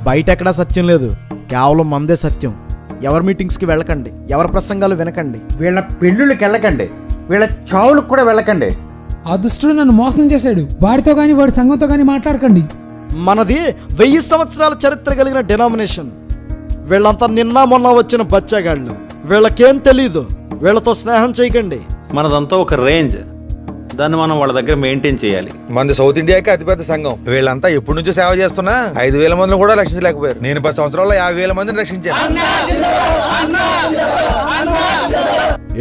బయట ఎక్కడా సత్యం లేదు, కేవలం మందే సత్యం. ఎవరి మీటింగ్స్కి వెళ్ళకండి, ఎవరి ప్రసంగాలు వినకండి, వీళ్ళ పెళ్ళిళ్ళకి వెళ్ళకండి, వీళ్ళ చావులకు కూడా వెళ్ళకండి. ఆ దుష్టుడు నన్ను మోసం చేశాడు, వాడితో కానీ వాడి సంఘంతో కానీ మాట్లాడకండి. మనది 1000 సంవత్సరాల చరిత్ర కలిగిన డినామినేషన్. వీళ్ళంతా నిన్న మొన్న వచ్చిన బచ్చగాళ్ళు, వీళ్ళకేం తెలీదు. వీళ్ళతో స్నేహం చేయకండి. మనదంతా ఒక రేంజ్, దాన్ని మనం వాళ్ళ దగ్గర మెయింటైన్ చేయాలి. మనది సౌత్ ఇండియాకి అతిపెద్ద సంఘం. వీళ్ళంతా ఎప్పటి నుంచో సేవ చేస్తున్నా 5,000 మందిని కూడా రక్షించలేకపోయారు. నేను 10 సంవత్సరాల్లో 50,000 మందిని రక్షించాను.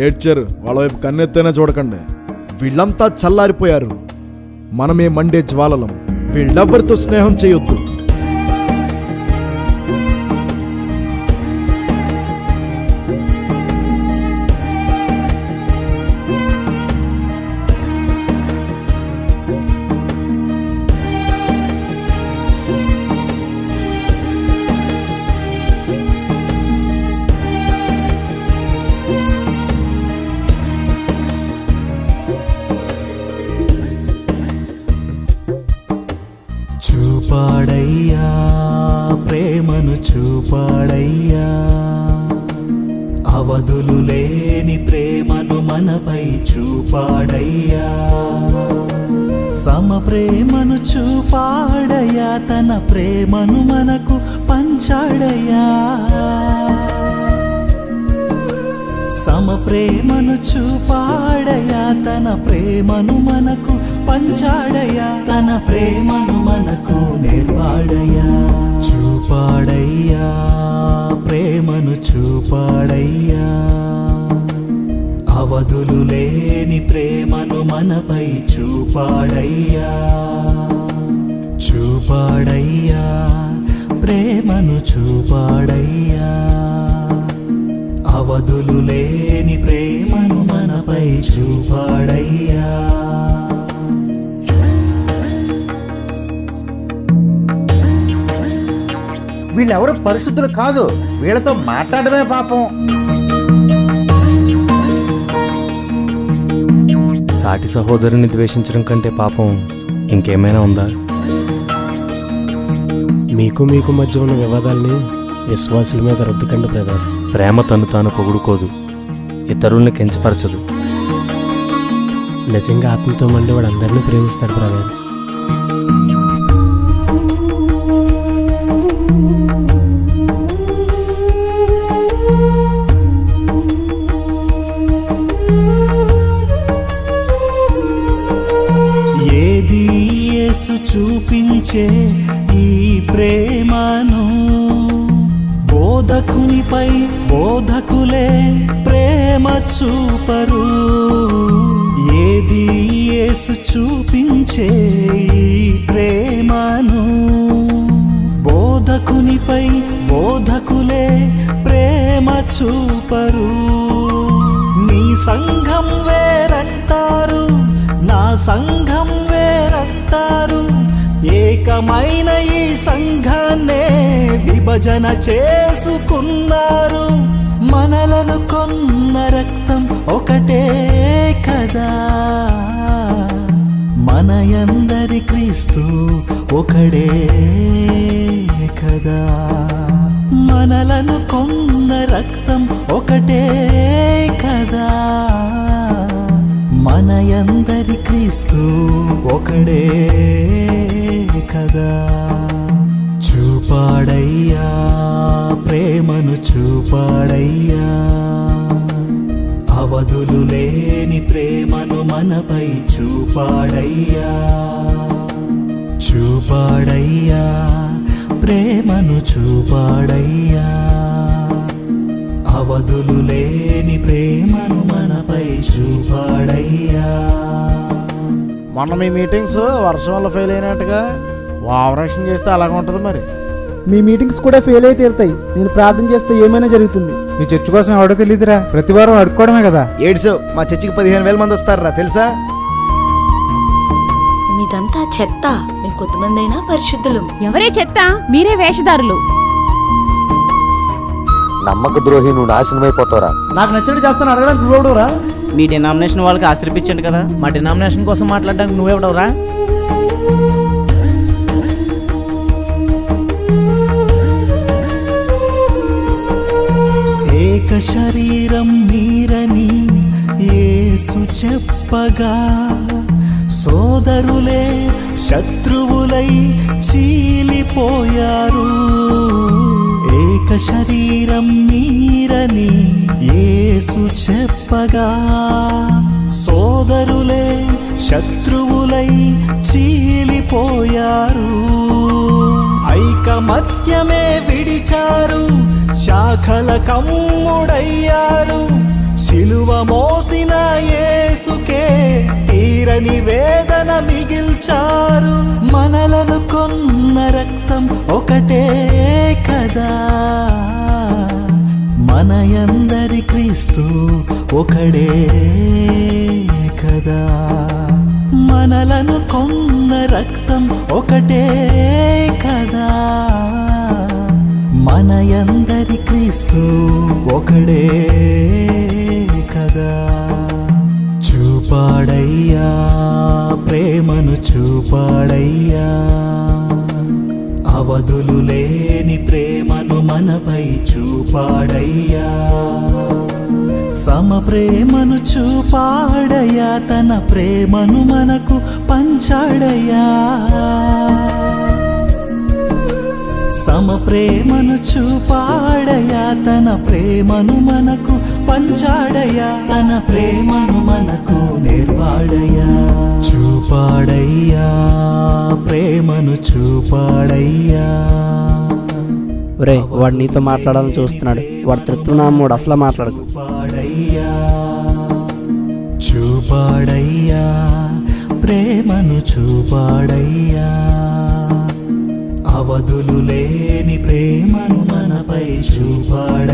ఏడ్చారు, వాళ్ళ వైపు కన్నెత్తైనా చూడకండి. వీళ్ళంతా చల్లారిపోయారు, మనమే మండే జ్వాలలం. వీళ్ళెవ్వరితో స్నేహం చేయొద్దు. చూపాడయ్యా ప్రేమను చూపాడయ్యా, అవధులు లేని ప్రేమను మనపై చూపాడయ్యా. సమ ప్రేమను చూపాడయ్యా, తన ప్రేమను మనకు పంచాడయ్యా. సమ ప్రేమను చూపాడయ్యా, తన ప్రేమను మనకు పంచాడయ్యా. తన ప్రేమను మనకు నేర్పాడయ్యా. చూపాడయ్యా ప్రేమను చూపాడయ్యా, అవధులు లేని ప్రేమను మనపై చూపాడయ్యా. చూపాడయ్యా ప్రేమను చూపాడయ్యా, అవధులు లేని ప్రేమను మనపై చూపాడయ్యా. వీళ్ళెవరు పరిశుద్ధులు కాదు, వీళ్ళతో మాట్లాడమే పాపం. సాటి సహోదరుని ద్వేషించడం కంటే పాపం ఇంకేమైనా ఉందా? మీకు మధ్య ఉన్న వివాదాల్ని విశ్వాసుల మీద రుద్దకండి బ్రదర్. ప్రేమ తను తాను పొగుడుకోదు, ఇతరుల్ని కించపరచదు. నిజంగా ఆత్మతో మండి వాడు అందరినీ ప్రేమిస్తాడు బ్రదర్. ఏది యేసు చూపించే ఈ ప్రేమను, బోధకునిపై బోధకులే ప్రేమ చూపరు. ఏది యేసు చూపించే ఈ ప్రేమను, బోధకునిపై బోధకులే ప్రేమ చూపరు. నీ సంఘం వేరంటారు, నా సంఘం వేరంటారు. ఏకమైన ఈ సంఘాన్నే విభజన చేసుకున్నారు. మనలను కొన్న రక్తం ఒకటే కదా, మనయందరి క్రీస్తు ఒకడే కదా. మనలను కొన్న రక్తం ఒకటే కదా, మనయందరి క్రీస్తు ఒకడే కదా. చూపాడయ్యా ప్రేమను చూపాడయ్యా, అవధులు లేని ప్రేమను మనపై చూపాడయ్యా. చూపాడయ్యా ప్రేమను చూపాడయ్యా, అవధులు లేని ప్రేమను మనపై చూపాడయ్యా. మొన్న మీ మీటింగ్స్ వర్షం వల్ల ఫెయిల్ అయినట్టుగా ఓవరాక్షన్ చేస్తే అలాగ ఉంటుంది. మరి మీ మీటింగ్స్ కూడా ఫెయిల్ అయి తీరుతాయి. నేను ప్రార్థన చేస్తే ఏమైనా జరుగుతుంది. నీ చర్చ్ కోసం ఎవడో తెలియదురా, ప్రతి వారం అడుక్కోవడమే కదా. ఏడ్సావు, మా చర్చికి 15,000 మంది వస్తారా తెలుసా? మీదంతా చెత్త, మేము కొద్దిమంది అయినా పరిశుద్ధులు. ఎవరే చెత్త? మీరే వేషధారులు. నమ్మక ద్రోహి, నువ్వు నాశనమైపోతావురా. నాకు నచ్చినట్టు చేస్తాను అడగడానికి నువ్వెవడవురా? మీ డినామినేషన్ వాళ్ళకి ఆశ్రయించండి కదా, మా డినామినేషన్ కోసం మాట్లాడడానికి నువ్వెవడవురా? శరీరం మీరని యేసు చెప్పగా సోదరులే శత్రువులై చీలిపోయారు. ఏక శరీరం మీరని యేసు చెప్పగా సోదరులే శత్రువులై చీలిపోయారు. ఐకమత్యమే విడిచారు, శాఖల కమ్ముడయ్యారు. సిలువ మోసిన యేసుకే తీరని వేదన మిగిల్చారు. మనలను కొన్న రక్తం ఒకటే కదా, మనయందరి క్రీస్తు ఒకడే కదా. మనలను కొన్న రక్తం ఒకటే కదా, మనయందరి క్రీస్తు ఒకడే కదా. చూపాడయ్యా ప్రేమను చూపాడయ్యా, అవధులు లేని ప్రేమను మనపై చూపాడయ్యా. సమ ప్రేమను చూపాడయ్యా, తన ప్రేమను మనకు పంచాడయ్యా. సమ ప్రేమను చూపాడయ్యా, తన ప్రేమను మనకు పంచాడయ్యా. తన ప్రేమను మనకు నిర్వాడయ్యా. చూపాడయ్యా ప్రేమను చూపాడయ్యా. ఒరే వాడు నీతో మాట్లాడాలని చూస్తున్నాడు, వాడు త్రిత్వనామముడు, అసలు మాట్లాడకు. చూపాడయ్యా చూపాడయ్యా ప్రేమను చూపాడయ్యా. అవధులు లేని ప్రేమను మనపై చూపాడయ్యా.